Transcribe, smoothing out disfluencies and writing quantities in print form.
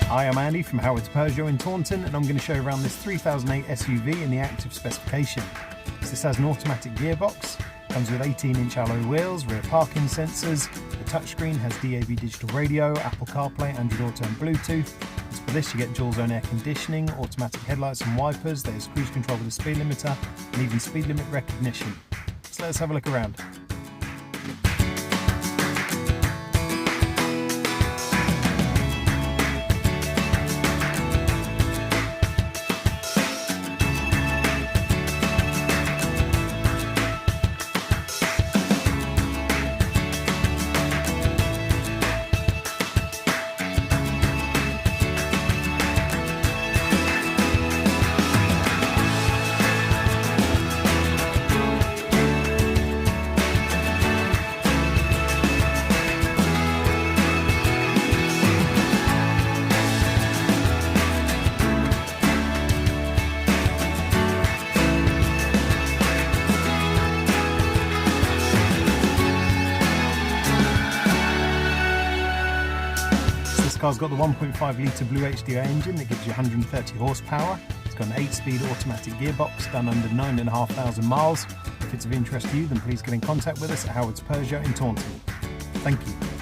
Hi, I'm Andy from Howard's Peugeot in Taunton, and I'm going to show you around this 3008 SUV in the active specification. This has an automatic gearbox, comes with 18-inch alloy wheels, rear parking sensors, the touchscreen has DAB digital radio, Apple CarPlay, Android Auto and Bluetooth. As for this, you get dual zone air conditioning, automatic headlights and wipers, there's cruise control with a speed limiter, and even speed limit recognition. So let's have a look around. This car's got the 1.5 litre Blue HDI engine that gives you 130 horsepower. It's got an 8-speed automatic gearbox done under 9,500 miles. If it's of interest to you, then please get in contact with us at Howard's Peugeot in Taunton. Thank you.